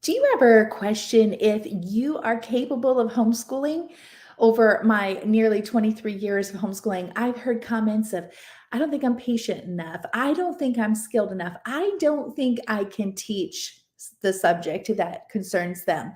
Do you ever question if you are capable of homeschooling? Over my nearly 23 years of homeschooling, I've heard comments of, I don't think I'm patient enough. I don't think I'm skilled enough. I don't think I can teach the subject that concerns them.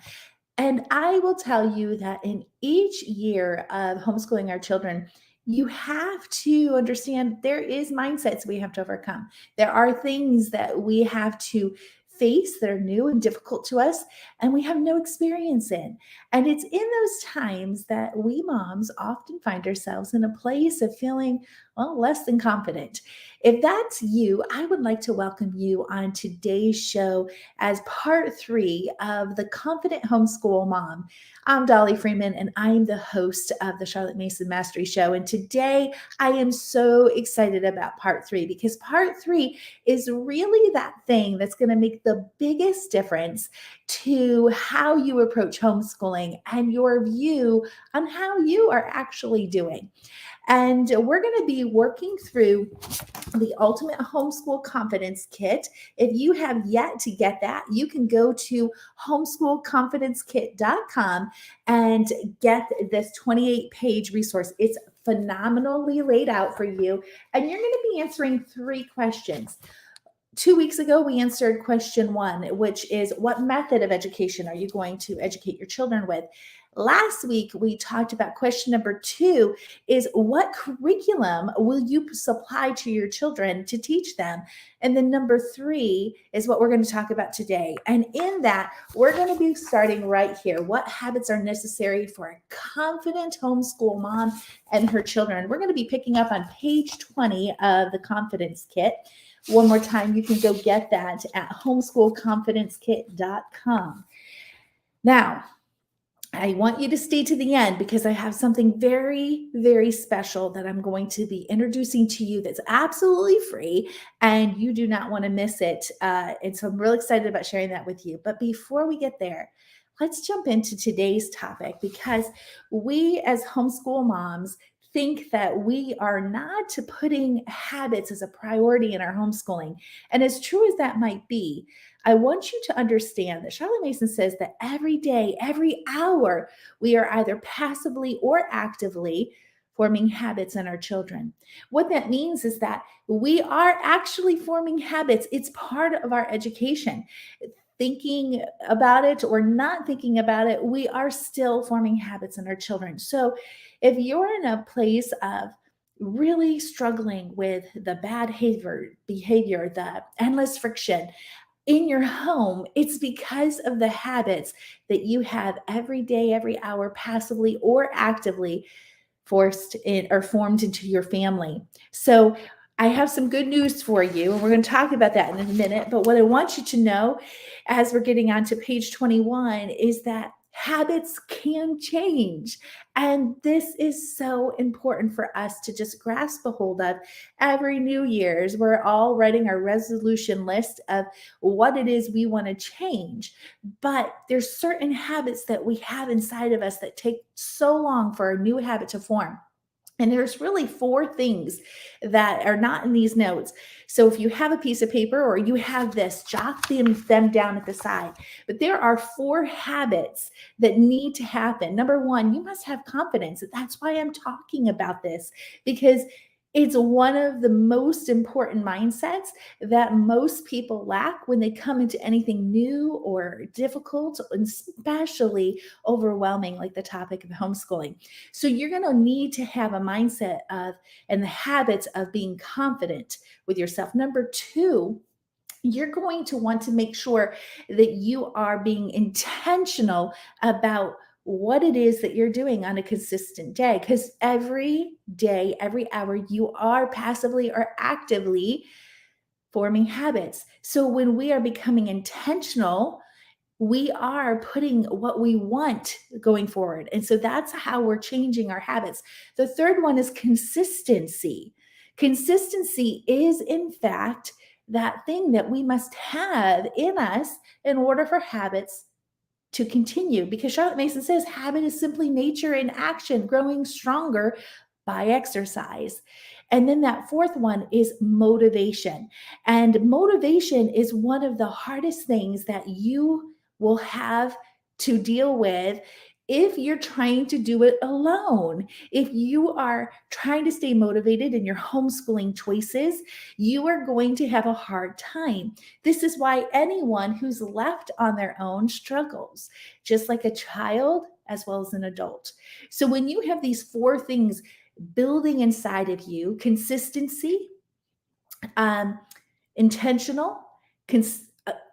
And I will tell you that in each year of homeschooling our children, you have to understand there is mindsets we have to overcome. There are things that we have to face that are new and difficult to us and we have no experience in. And it's in those times that we moms often find ourselves in a place of feeling, well, less than confident. If that's you, I would like to welcome you on today's show as part three of the Confident Homeschool Mom. I'm Dollie Freeman, and I'm the host of the Charlotte Mason Mastery Show. And today I am so excited about part three because part three is really that thing that's going to make the biggest difference to how you approach homeschooling and your view on how you are actually doing. And we're going to be working through the Ultimate Homeschool Confidence Kit. If you have yet to get that, you can go to homeschoolconfidencekit.com and get this 28-page resource. It's phenomenally laid out for you, and you're going to be answering 3 questions. 2 weeks ago, we answered question 1, which is what method of education are you going to educate your children with? Last week, we talked about question number 2 is what curriculum will you supply to your children to teach them? And then number 3 is what we're going to talk about today. And in that, we're going to be starting right here. What habits are necessary for a confident homeschool mom and her children? We're going to be picking up on page 20 of the Confidence Kit. One more time, you can go get that at homeschoolconfidencekit.com. Now, I want you to stay to the end because I have something very, very special that I'm going to be introducing to you that's absolutely free and you do not want to miss it. And so I'm really excited about sharing that with you. But before we get there, let's jump into today's topic because we as homeschool moms think that we are not putting habits as a priority in our homeschooling. And as true as that might be, I want you to understand that Charlotte Mason says that every day, every hour, we are either passively or actively forming habits in our children. What that means is that we are actually forming habits. It's part of our education. Thinking about it or not thinking about it, we are still forming habits in our children. So if you're in a place of really struggling with the bad behavior, the endless friction in your home, it's because of the habits that you have every day, every hour, passively or actively forced in or formed into your family. So I have some good news for you, and we're going to talk about that in a minute. But what I want you to know as we're getting on to page 21 is that habits can change. And this is so important for us to just grasp a hold of every New Year's. We're all writing our resolution list of what it is we want to change. But there's certain habits that we have inside of us that take so long for a new habit to form. And there's really 4 things that are not in these notes. So if you have a piece of paper or you have this, jot them down at the side. But there are 4 habits that need to happen. Number 1, you must have confidence. That's why I'm talking about this, because it's one of the most important mindsets that most people lack when they come into anything new or difficult, and especially overwhelming, like the topic of homeschooling. So you're going to need to have a mindset of and the habits of being confident with yourself. Number 2, you're going to want to make sure that you are being intentional about what it is that you're doing on a consistent day, because every day, every hour, you are passively or actively forming habits. So when we are becoming intentional, we are putting what we want going forward. And so that's how we're changing our habits. The third one is consistency. Consistency is, in fact, that thing that we must have in us in order for habits to continue. Because Charlotte Mason says habit is simply nature in action, growing stronger by exercise. And then that fourth one is motivation. And motivation is one of the hardest things that you will have to deal with if you're trying to do it alone. If you are trying to stay motivated in your homeschooling choices, you are going to have a hard time. This is why anyone who's left on their own struggles, just like a child as well as an adult. So when you have these four things building inside of you: consistency, um, intentional,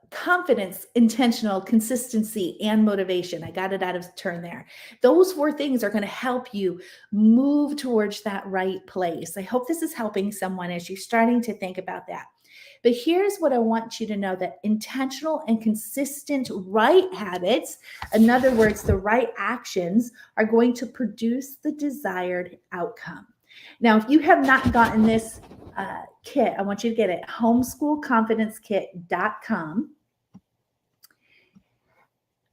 confidence, intentional, consistency, and motivation. I got it out of turn there. Those four things are going to help you move towards that right place. I hope this is helping someone as you're starting to think about that. But here's what I want you to know: that intentional and consistent right habits, in other words, the right actions, are going to produce the desired outcome. Now, if you have not gotten this kit, I want you to get it, homeschoolconfidencekit.com.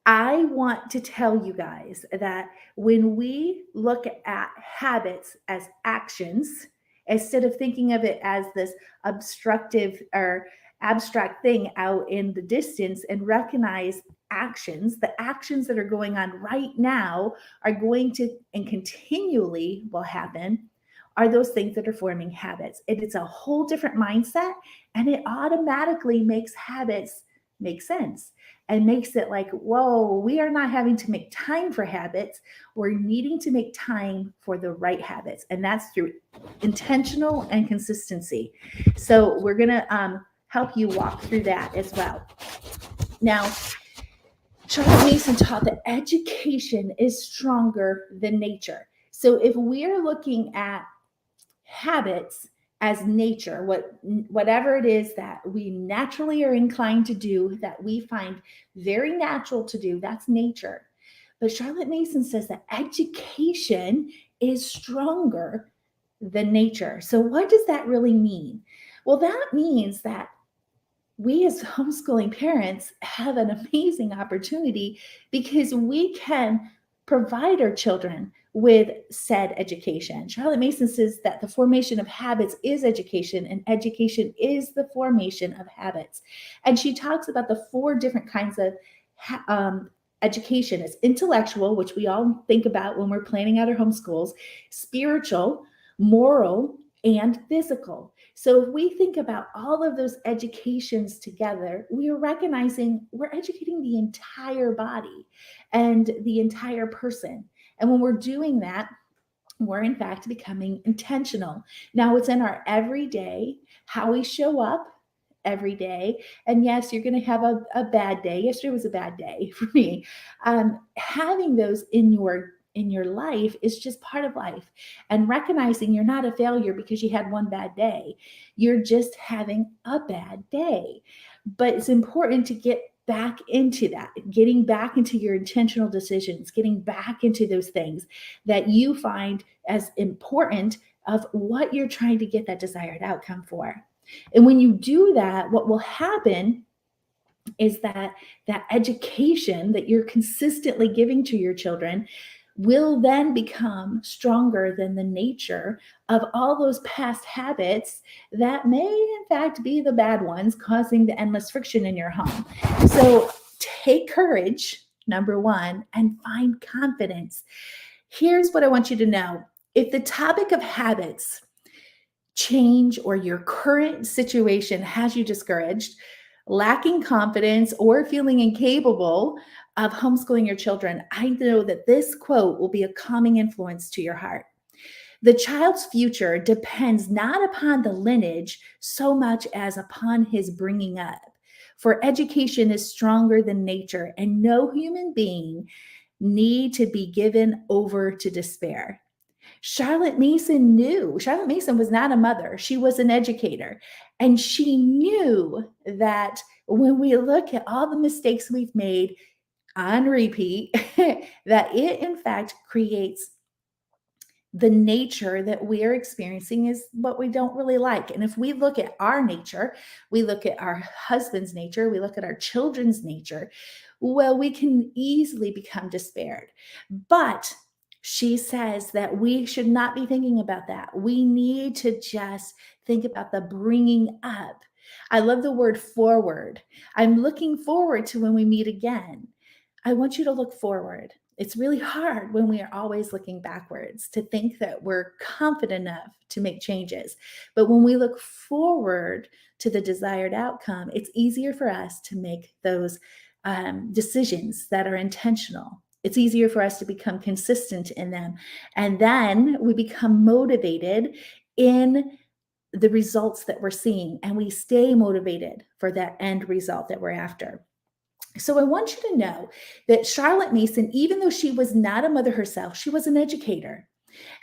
I want to tell you guys that when we look at habits as actions, instead of thinking of it as this obstructive or abstract thing out in the distance, and recognize actions, the actions that are going on right now are going to and continually will happen, are those things that are forming habits. It's a whole different mindset, and it automatically makes habits make sense and makes it like, whoa, we are not having to make time for habits. We're needing to make time for the right habits. And that's through intentional and consistency. So we're going to help you walk through that as well. Now, Charlotte Mason taught that education is stronger than nature. So if we're looking at habits as nature, whatever it is that we naturally are inclined to do, that we find very natural to do, that's nature. But Charlotte Mason says that education is stronger than nature. So what does that really mean? Well, that means that we as homeschooling parents have an amazing opportunity, because we can provide our children with said education. Charlotte Mason says that the formation of habits is education, and education is the formation of habits. And she talks about the four different kinds of education: is intellectual, which we all think about when we're planning out our homeschools; spiritual, moral, and physical. So if we think about all of those educations together, we are recognizing we're educating the entire body and the entire person. And when we're doing that, we're in fact becoming intentional. Now, it's in our everyday, how we show up every day. And yes, you're going to have a bad day. Yesterday was a bad day for me. Having those in your life is just part of life. And recognizing you're not a failure because you had one bad day. You're just having a bad day. But it's important to get back into that, getting back into your intentional decisions, getting back into those things that you find as important of what you're trying to get that desired outcome for. And when you do that, what will happen is that education that you're consistently giving to your children will then become stronger than the nature of all those past habits that may in fact be the bad ones, causing the endless friction in your home. So take courage, number one, and find confidence. Here's what I want you to know. If the topic of habits change, or your current situation has you discouraged, lacking confidence, or feeling incapable of homeschooling your children, I know that this quote will be a calming influence to your heart. The child's future depends not upon the lineage so much as upon his bringing up. For education is stronger than nature, and no human being need to be given over to despair. Charlotte Mason knew. Charlotte Mason was not a mother. She was an educator. And she knew that when we look at all the mistakes we've made on repeat, that it in fact creates the nature that we are experiencing is what we don't really like. And if we look at our nature, we look at our husband's nature, we look at our children's nature, well, we can easily become despaired. But she says that we should not be thinking about that. We need to just think about the bringing up. I love the word forward. I'm looking forward to when we meet again. I want you to look forward. It's really hard when we are always looking backwards to think that we're confident enough to make changes. But when we look forward to the desired outcome, it's easier for us to make those decisions that are intentional. It's easier for us to become consistent in them. And then we become motivated in the results that we're seeing, and we stay motivated for that end result that we're after. So I want you to know that Charlotte Mason, even though she was not a mother herself, she was an educator.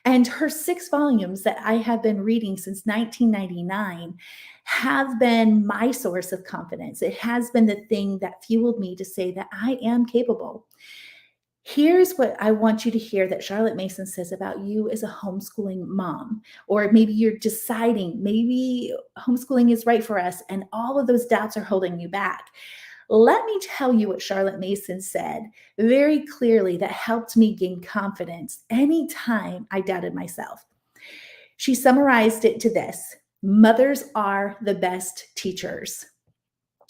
And her 6 volumes that I have been reading since 1999 have been my source of confidence. It has been the thing that fueled me to say that I am capable. Here's what I want you to hear that Charlotte Mason says about you as a homeschooling mom, or maybe you're deciding maybe homeschooling is right for us and all of those doubts are holding you back. Let me tell you what Charlotte Mason said very clearly that helped me gain confidence anytime I doubted myself. She summarized it to this: mothers are the best teachers.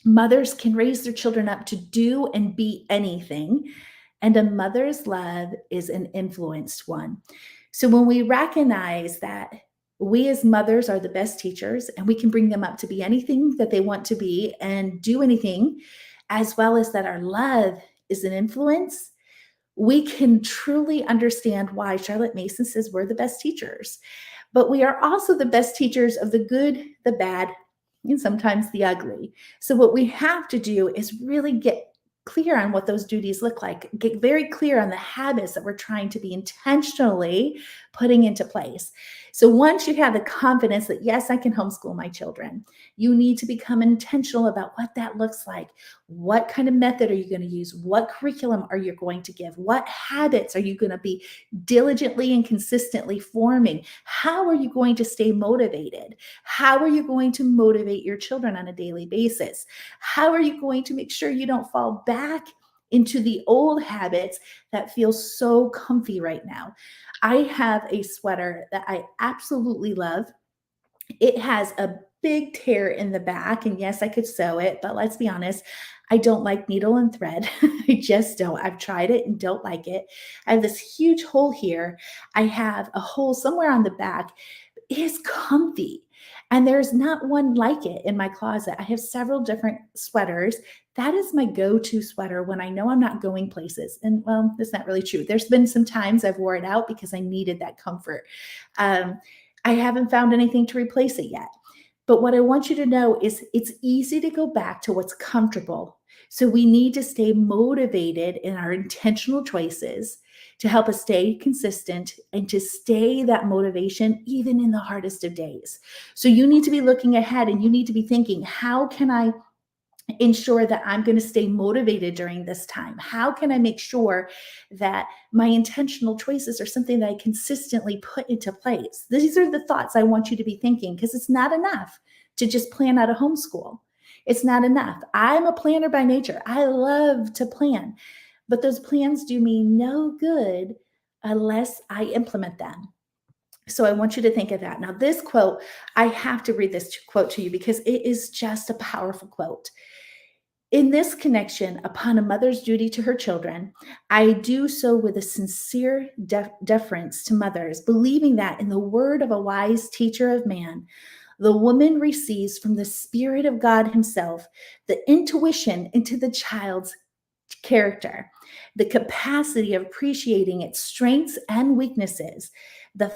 Mothers can raise their children up to do and be anything, and a mother's love is an influenced one. So when we recognize that we as mothers are the best teachers and we can bring them up to be anything that they want to be and do anything, as well as that our love is an influence, we can truly understand why Charlotte Mason says we're the best teachers. But we are also the best teachers of the good, the bad, and sometimes the ugly. So what we have to do is really get clear on what those duties look like, get very clear on the habits that we're trying to be intentionally putting into place. So once you have the confidence that, yes, I can homeschool my children, you need to become intentional about what that looks like. What kind of method are you going to use? What curriculum are you going to give? What habits are you going to be diligently and consistently forming? How are you going to stay motivated? How are you going to motivate your children on a daily basis? How are you going to make sure you don't fall back into the old habits that feel so comfy right now? I have a sweater that I absolutely love. It has a big tear in the back, and yes, I could sew it, but let's be honest, I don't like needle and thread. I just don't. I've tried it and don't like it. I have this huge hole here. I have a hole somewhere on the back. It is comfy, and there's not one like it in my closet. I have several different sweaters. That is my go-to sweater when I know I'm not going places. And well, that's not really true. There's been some times I've wore it out because I needed that comfort. I haven't found anything to replace it yet. But what I want you to know is it's easy to go back to what's comfortable. So we need to stay motivated in our intentional choices to help us stay consistent and to stay that motivation even in the hardest of days. So you need to be looking ahead and you need to be thinking, how can I ensure that I'm going to stay motivated during this time? How can I make sure that my intentional choices are something that I consistently put into place? These are the thoughts I want you to be thinking, because it's not enough to just plan out a homeschool. It's not enough. I'm a planner by nature. I love to plan, but those plans do me no good unless I implement them. So I want you to think of that. Now, this quote, I have to read this quote to you because it is just a powerful quote. In this connection upon a mother's duty to her children, I do so with a sincere deference to mothers, believing that in the word of a wise teacher of man, the woman receives from the Spirit of God Himself the intuition into the child's character, the capacity of appreciating its strengths and weaknesses, the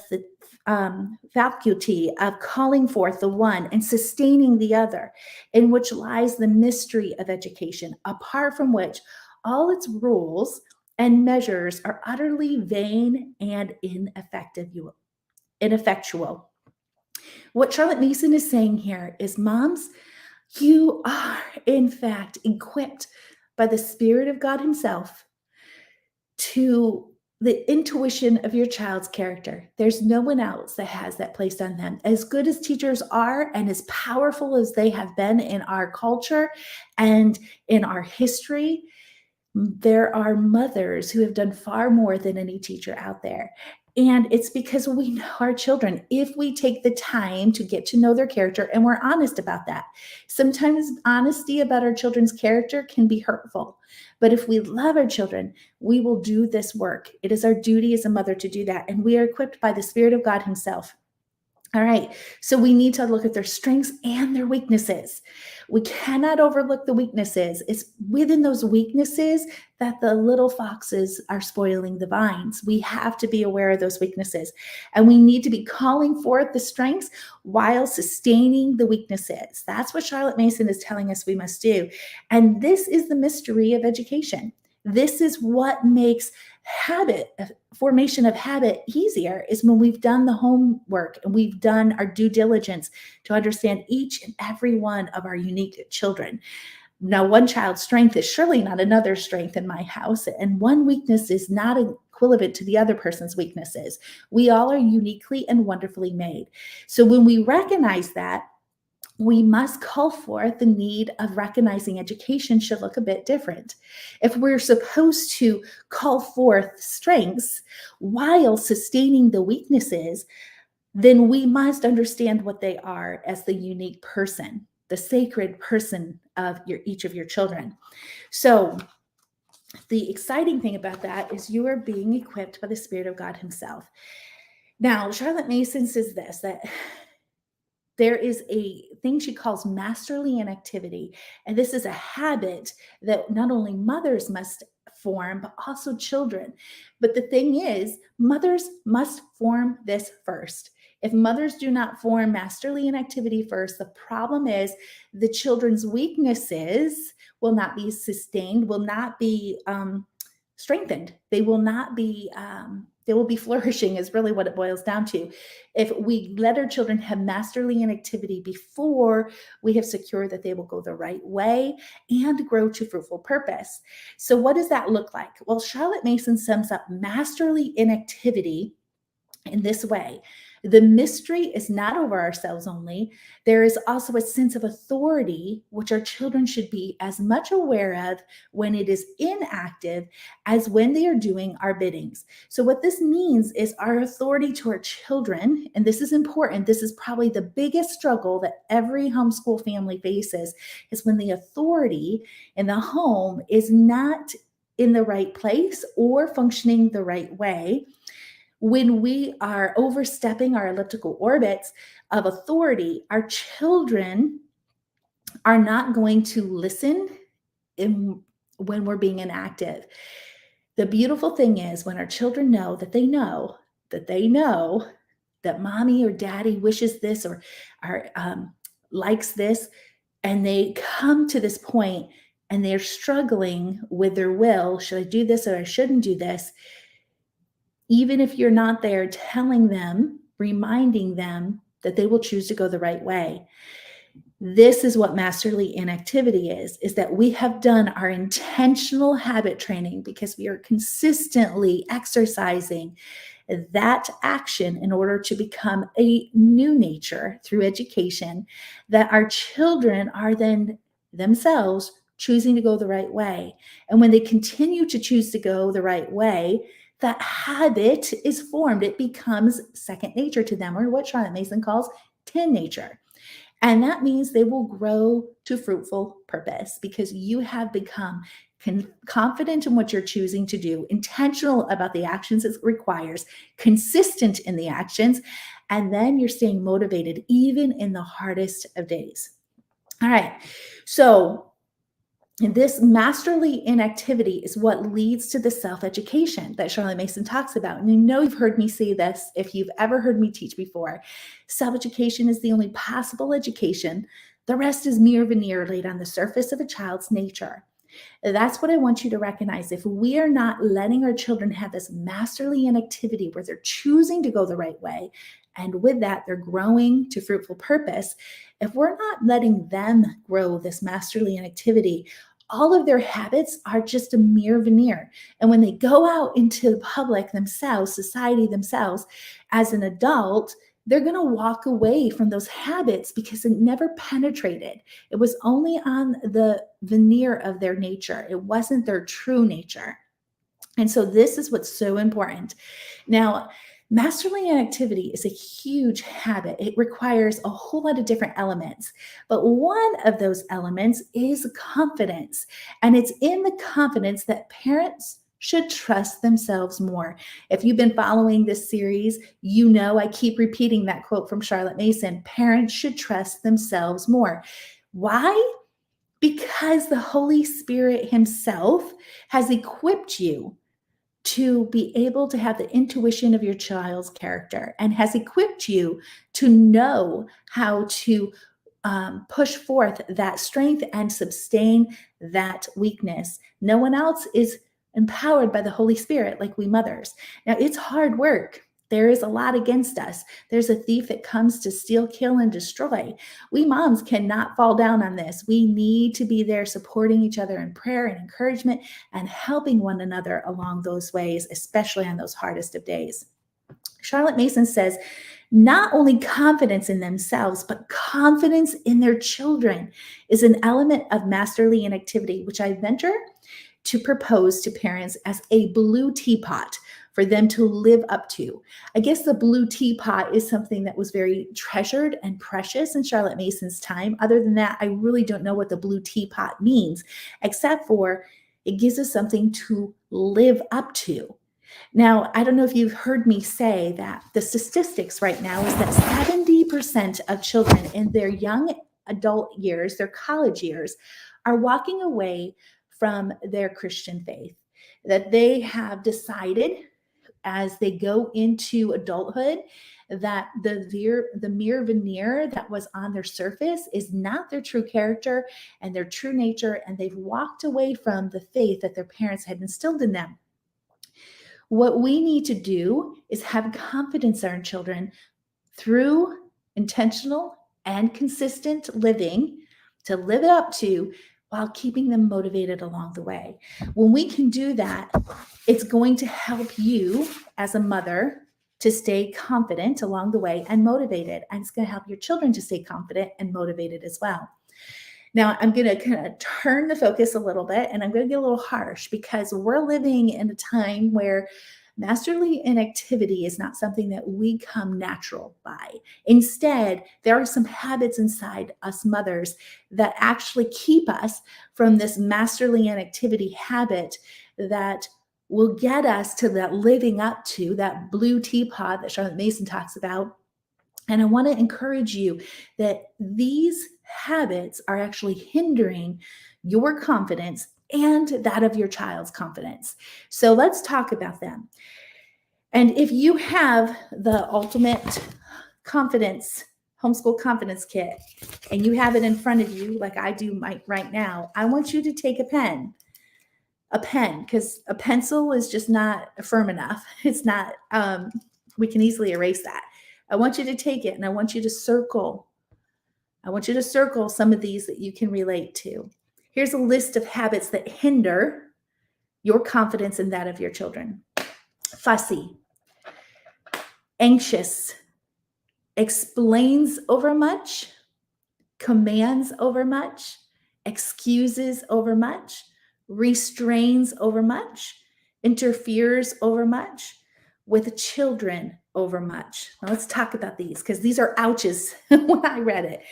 faculty of calling forth the one and sustaining the other, in which lies the mystery of education, apart from which all its rules and measures are utterly vain and ineffectual. What Charlotte Mason is saying here is, moms, you are in fact equipped by the Spirit of God Himself to the intuition of your child's character. There's no one else that has that placed on them. As good as teachers are and as powerful as they have been in our culture and in our history, there are mothers who have done far more than any teacher out there. And it's because we know our children, if we take the time to get to know their character and we're honest about that. Sometimes honesty about our children's character can be hurtful. But if we love our children, we will do this work. It is our duty as a mother to do that. And we are equipped by the Spirit of God Himself. All right. So we need to look at their strengths and their weaknesses. We cannot overlook the weaknesses. It's within those weaknesses that the little foxes are spoiling the vines. We have to be aware of those weaknesses, and we need to be calling forth the strengths while sustaining the weaknesses. That's what Charlotte Mason is telling us we must do. And this is the mystery of education. This is what makes formation of habit easier, is when we've done the homework and we've done our due diligence to understand each and every one of our unique children. Now, one child's strength is surely not another's strength in my house, and one weakness is not equivalent to the other person's weaknesses. We all are uniquely and wonderfully made. So when we recognize that, we must call forth the need of recognizing education should look a bit different. If we're supposed to call forth strengths while sustaining the weaknesses, then we must understand what they are as the unique person, the sacred person of each of your children. So the exciting thing about that is you are being equipped by the Spirit of God Himself. Now, Charlotte Mason says this, that there is a thing she calls masterly inactivity. And this is a habit that not only mothers must form, but also children. But the thing is, mothers must form this first. If mothers do not form masterly inactivity first, the problem is the children's weaknesses will not be sustained, will not be strengthened. They will not be they will be flourishing, is really what it boils down to. If we let our children have masterly inactivity before we have secured that they will go the right way and grow to fruitful purpose. So what does that look like? Well, Charlotte Mason sums up masterly inactivity in this way. The mystery is not over ourselves only. There is also a sense of authority, which our children should be as much aware of when it is inactive as when they are doing our biddings. So what this means is our authority to our children, and this is important, this is probably the biggest struggle that every homeschool family faces, is when the authority in the home is not in the right place or functioning the right way. When we are overstepping our elliptical orbits of authority, our children are not going to listen when we're being inactive. The beautiful thing is when our children know that mommy or daddy wishes this or likes this, and they come to this point and they're struggling with their will, should I do this or I shouldn't do this? Even if you're not there telling them, reminding them that they will choose to go the right way. This is what masterly inactivity is that we have done our intentional habit training because we are consistently exercising that action in order to become a new nature through education, that our children are then themselves choosing to go the right way. And when they continue to choose to go the right way, that habit is formed. It becomes second nature to them, or what Charlotte Mason calls tin nature. And that means they will grow to fruitful purpose because you have become confident in what you're choosing to do, intentional about the actions it requires, consistent in the actions, and then you're staying motivated even in the hardest of days. All right. So this masterly inactivity is what leads to the self-education that Charlotte Mason talks about. And you know you've heard me say this if you've ever heard me teach before. Self-education is the only possible education. The rest is mere veneer laid on the surface of a child's nature. That's what I want you to recognize. If we are not letting our children have this masterly inactivity where they're choosing to go the right way, and with that, they're growing to fruitful purpose, if we're not letting them grow this masterly inactivity, all of their habits are just a mere veneer. And when they go out into the public themselves, society themselves, as an adult, they're going to walk away from those habits because it never penetrated. It was only on the veneer of their nature. It wasn't their true nature. And so this is what's so important. Now, Masterly inactivity is a huge habit. It requires a whole lot of different elements. But one of those elements is confidence. And it's in the confidence that parents should trust themselves more. If you've been following this series, you know I keep repeating that quote from Charlotte Mason: parents should trust themselves more. Why? Because the Holy Spirit Himself has equipped you to be able to have the intuition of your child's character and has equipped you to know how to push forth that strength and sustain that weakness. No one else is empowered by the Holy Spirit like we mothers. Now, it's hard work. There is a lot against us. There's a thief that comes to steal, kill, and destroy. We moms cannot fall down on this. We need to be there supporting each other in prayer and encouragement and helping one another along those ways, especially on those hardest of days. Charlotte Mason says, not only confidence in themselves, but confidence in their children is an element of masterly inactivity, which I venture to propose to parents as a blue teapot for them to live up to. I guess the blue teapot is something that was very treasured and precious in Charlotte Mason's time. Other than that, I really don't know what the blue teapot means, except for it gives us something to live up to. Now, I don't know if you've heard me say that the statistics right now is that 70% of children in their young adult years, their college years, are walking away from their Christian faith, that they have decided as they go into adulthood that the mere veneer that was on their surface is not their true character and their true nature, and they've walked away from the faith that their parents had instilled in them. What we need to do is have confidence in our children through intentional and consistent living to live it up to, while keeping them motivated along the way. When we can do that, it's going to help you as a mother to stay confident along the way and motivated. And it's going to help your children to stay confident and motivated as well. Now, I'm going to kind of turn the focus a little bit, and I'm going to get a little harsh because we're living in a time where masterly inactivity is not something that we come natural by. Instead, there are some habits inside us mothers that actually keep us from this masterly inactivity habit that will get us to that living up to that blue teapot that Charlotte Mason talks about. And I want to encourage you that these habits are actually hindering your confidence and that of your child's confidence. So let's talk about them. And if you have the ultimate confidence, Homeschool Confidence Kit, and you have it in front of you, like I do right now, I want you to take a pen, because a pencil is just not firm enough. It's not, we can easily erase that. I want you to take it and I want you to circle. I want you to circle some of these that you can relate to. Here's a list of habits that hinder your confidence and that of your children. Fussy, anxious, explains over much, commands over much, excuses over much, restrains over much, interferes over much, with children over much. Now let's talk about these, because these are ouches when I read it.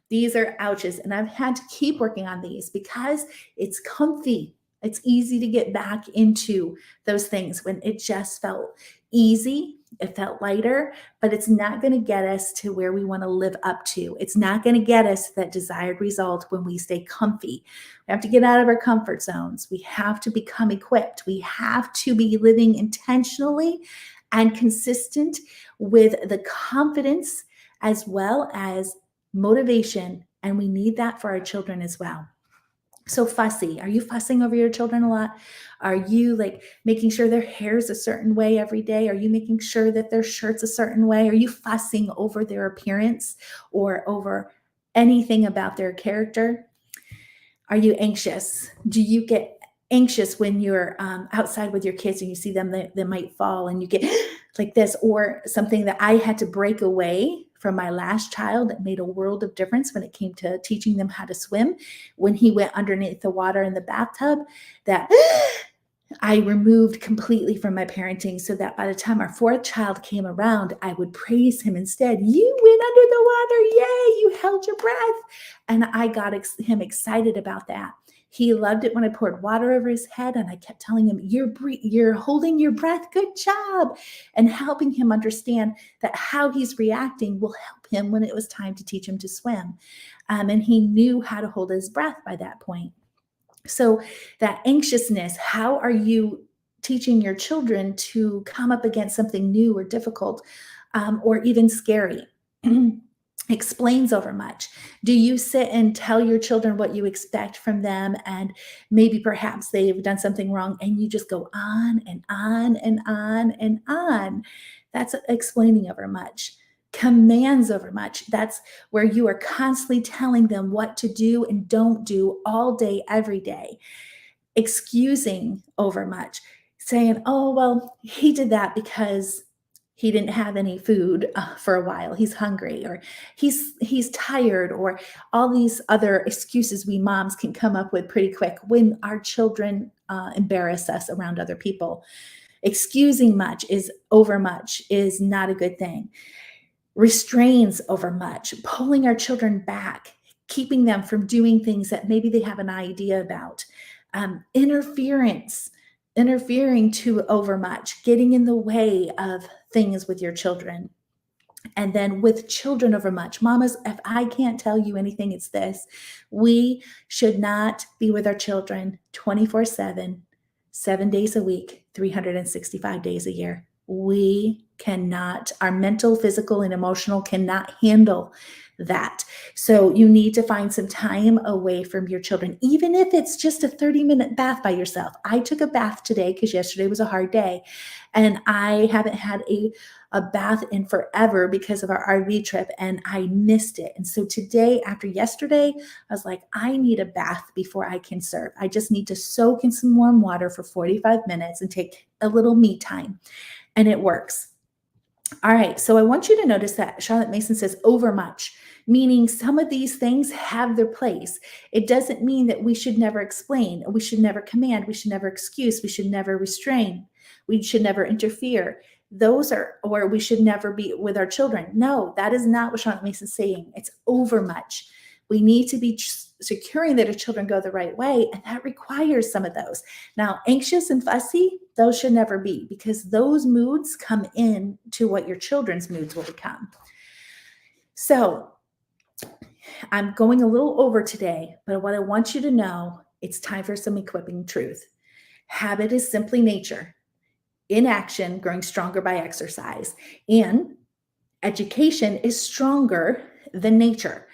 These are ouches, and I've had to keep working on these because it's comfy. It's easy to get back into those things when it just felt easy. It felt lighter, but it's not going to get us to where we want to live up to. It's not going to get us that desired result when we stay comfy. We have to get out of our comfort zones. We have to become equipped. We have to be living intentionally and consistent with the confidence as well as motivation. And we need that for our children as well. So fussy. Are you fussing over your children a lot? Are you like making sure their hair's a certain way every day? Are you making sure that their shirt's a certain way? Are you fussing over their appearance or over anything about their character? Are you anxious? Do you get anxious when you're outside with your kids and you see them that might fall and you get like this? Or something that I had to break away from my last child that made a world of difference when it came to teaching them how to swim. When he went underneath the water in the bathtub, that I removed completely from my parenting so that by the time our fourth child came around, I would praise him instead. You went under the water. Yay, you held your breath. And I got him excited about that. He loved it when I poured water over his head and I kept telling him, you're holding your breath. Good job. And helping him understand that how he's reacting will help him when it was time to teach him to swim. And he knew how to hold his breath by that point. So that anxiousness, how are you teaching your children to come up against something new or difficult, or even scary? Explains over much. Do you sit and tell your children what you expect from them, and maybe perhaps they've done something wrong and you just go on and on and on and on? That's explaining over much. Commands over much. That's where you are constantly telling them what to do and don't do all day, every day. Excusing over much, saying, oh, well, he did that because he didn't have any food for a while. He's hungry, or he's tired, or all these other excuses we moms can come up with pretty quick when our children embarrass us around other people. Excusing much is over much is not a good thing. Restrains over much, pulling our children back, keeping them from doing things that maybe they have an idea about. Interfering too over much, getting in the way of things with your children. And then with children over much, mamas, if I can't tell you anything, it's this: we should not be with our children 24/7, 7 days a week, 365 days a year. We cannot, our mental, physical, and emotional cannot handle that. So you need to find some time away from your children, even if it's just a 30-minute bath by yourself. I took a bath today because yesterday was a hard day, and I haven't had a bath in forever because of our RV trip, and I missed it. And so today, after yesterday, I was like, I need a bath before I can serve. I just need to soak in some warm water for 45 minutes and take a little me time. And it works. All right, so I want you to notice that Charlotte Mason says overmuch, meaning some of these things have their place. It doesn't mean that we should never explain, we should never command, we should never excuse, we should never restrain, we should never interfere. Those are, or we should never be with our children. No, that is not what Charlotte Mason is saying. It's overmuch. We need to be securing that our children go the right way, and that requires some of those. Now, anxious and fussy, those should never be, because those moods come in to what your children's moods will become. So I'm going a little over today, but what I want you to know, it's time for some equipping truth. Habit is simply nature. Inaction growing stronger by exercise. And education is stronger than nature.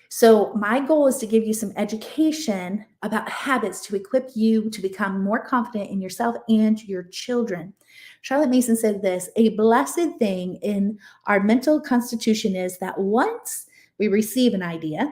So my goal is to give you some education about habits to equip you to become more confident in yourself and your children. Charlotte Mason said this: a blessed thing in our mental constitution is that once we receive an idea,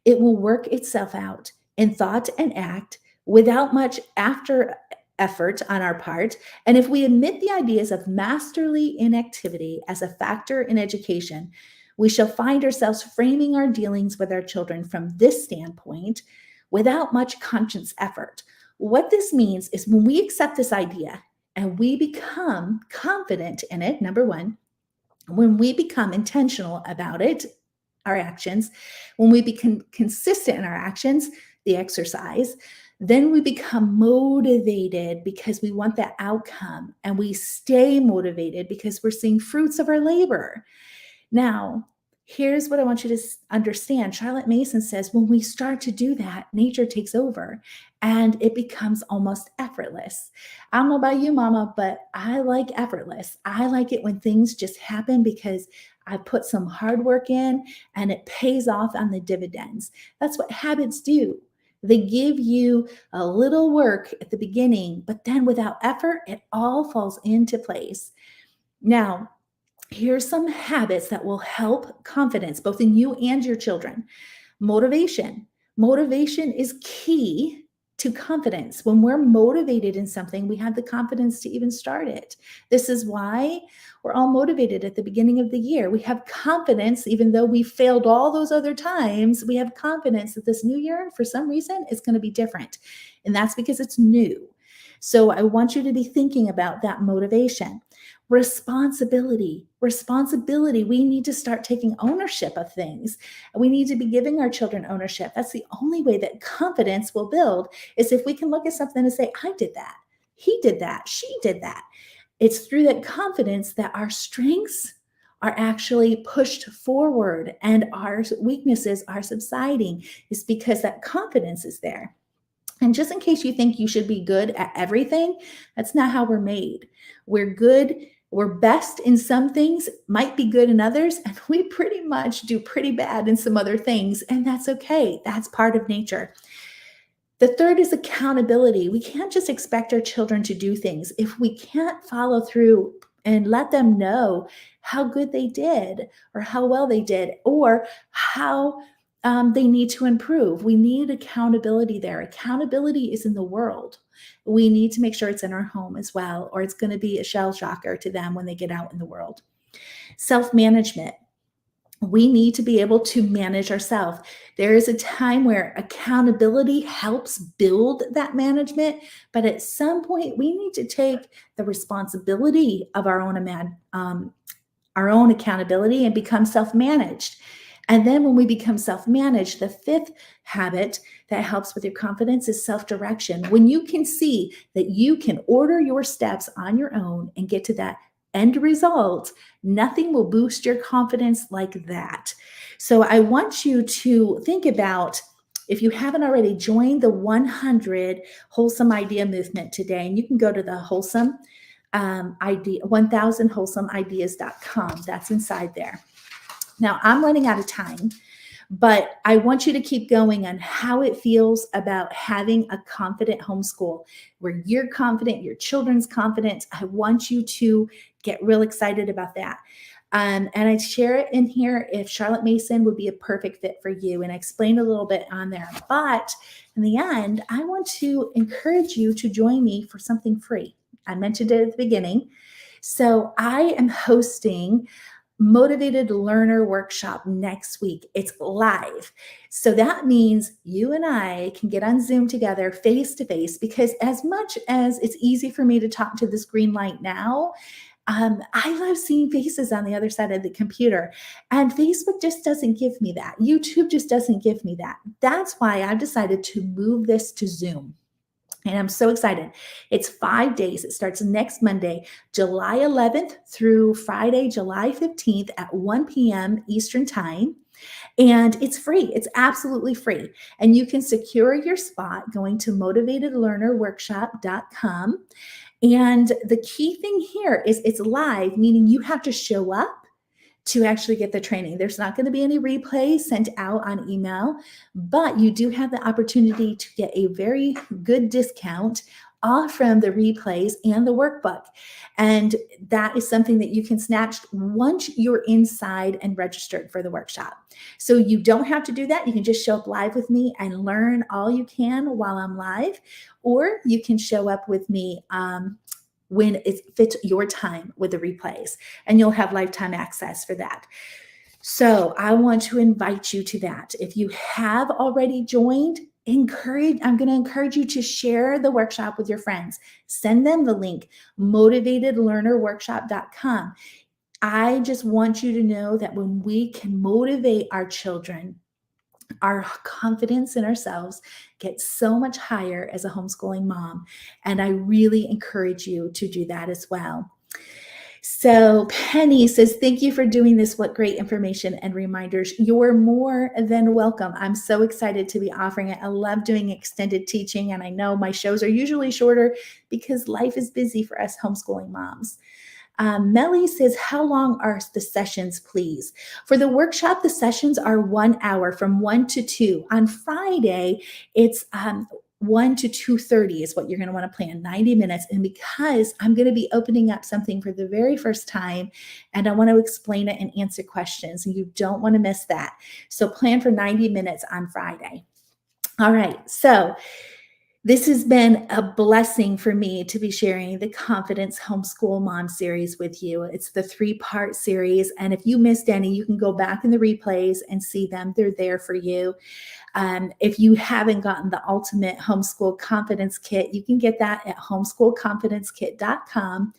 it will work itself out in thought and act without much after effort on our part. And if we admit the ideas of masterly inactivity as a factor in education, we shall find ourselves framing our dealings with our children from this standpoint without much conscious effort. What this means is when we accept this idea and we become confident in it, number one, when we become intentional about it, our actions, when we become consistent in our actions, the exercise, then we become motivated because we want that outcome, and we stay motivated because we're seeing fruits of our labor. Now, here's what I want you to understand. Charlotte Mason says when we start to do that, nature takes over and it becomes almost effortless. I don't know about you, mama, but I like effortless. I like it when things just happen because I put some hard work in and it pays off on the dividends. That's what habits do. They give you a little work at the beginning, but then without effort, it all falls into place. Now, here's some habits that will help confidence, both in you and your children. Motivation. Motivation is key to confidence. When we're motivated in something, we have the confidence to even start it. This is why we're all motivated at the beginning of the year. We have confidence, even though we failed all those other times, we have confidence that this new year, for some reason, is going to be different. And that's because it's new. So I want you to be thinking about that motivation. Responsibility. We need to start taking ownership of things. We need to be giving our children ownership. That's the only way that confidence will build, is if we can look at something and say, I did that. He did that. She did that. It's through that confidence that our strengths are actually pushed forward and our weaknesses are subsiding. It's because that confidence is there. And just in case you think you should be good at everything, that's not how we're made. We're good, we're best in some things, might be good in others, and we pretty much do pretty bad in some other things. And that's okay. That's part of nature. The third is accountability. We can't just expect our children to do things if we can't follow through and let them know how good they did or how well they did or how they need to improve. We need accountability there. Accountability is in the world. We need to make sure it's in our home as well, or it's going to be a shell shocker to them when they get out in the world. Self-management. We need to be able to manage ourselves. There is a time where accountability helps build that management, but at some point we need to take the responsibility of our own accountability and become self-managed. And then when we become self-managed, the fifth habit that helps with your confidence is self-direction. When you can see that you can order your steps on your own and get to that end result, nothing will boost your confidence like that. So I want you to think about, if you haven't already, joined the 100 Wholesome Idea Movement today, and you can go to the Wholesome Idea, 1000wholesomeideas.com. That's inside there. Now I'm running out of time, but I want you to keep going on how it feels about having a confident homeschool where you're confident, your children's confident. I want you to get real excited about that. And I share it in here if Charlotte Mason would be a perfect fit for you. And I explained a little bit on there. But in the end, I want to encourage you to join me for something free. I mentioned it at the beginning. So I am hosting Motivated Learner Workshop next week. It's live. So that means you and I can get on Zoom together face to face, because as much as it's easy for me to talk to this green light now, I love seeing faces on the other side of the computer, and Facebook just doesn't give me that. YouTube just doesn't give me that. That's why I've decided to move this to Zoom. And I'm so excited. It's 5 days. It starts next Monday, July 11th through Friday, July 15th at 1 p.m. Eastern Time. And it's free. It's absolutely free. And you can secure your spot going to motivatedlearnerworkshop.com. And the key thing here is it's live, meaning you have to show up to actually get the training. There's not going to be any replay sent out on email, but you do have the opportunity to get a very good discount off from the replays and the workbook. And that is something that you can snatch once you're inside and registered for the workshop. So you don't have to do that. You can just show up live with me and learn all you can while I'm live, or you can show up with me when it fits your time with the replays, and you'll have lifetime access for that. So I want to invite you to that. If you have already joined, I'm going to encourage you to share the workshop with your friends. Send them the link, motivatedlearnerworkshop.com. I just want you to know that when we can motivate our children, our confidence in ourselves gets so much higher as a homeschooling mom. And I really encourage you to do that as well. So Penny says, thank you for doing this. What great information and reminders. You're more than welcome. I'm so excited to be offering it. I love doing extended teaching. And I know my shows are usually shorter because life is busy for us homeschooling moms. Melly says, how long are the sessions, please? For the workshop, the sessions are 1 hour from 1 to 2. On Friday, it's 1 to 2:30 is what you're going to want to plan, 90 minutes. And because I'm going to be opening up something for the very first time, and I want to explain it and answer questions, and you don't want to miss that. So plan for 90 minutes on Friday. All right. So This has been a blessing for me to be sharing the Confidence Homeschool Mom Series with you. It's the 3-part series. And if you missed any, you can go back in the replays and see them. They're there for you. If you haven't gotten the Ultimate Homeschool Confidence Kit, you can get that at homeschoolconfidencekit.com.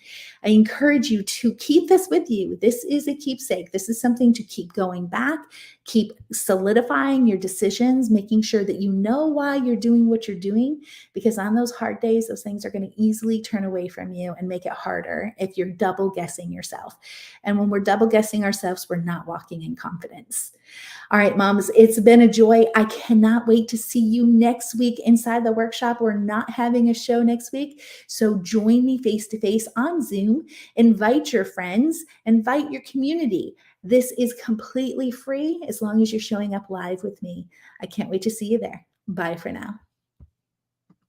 I encourage you to keep this with you. This is a keepsake. This is something to keep going back, keep solidifying your decisions, making sure that you know why you're doing what you're doing, because on those hard days, those things are going to easily turn away from you and make it harder if you're double guessing yourself. And when we're double guessing ourselves, we're not walking in confidence. All right, moms, it's been a joy. I cannot wait to see you next week inside the workshop. We're not having a show next week, so join me face-to-face on Zoom. Invite your friends, invite your community. This is completely free as long as you're showing up live with me. I can't wait to see you there. Bye for now.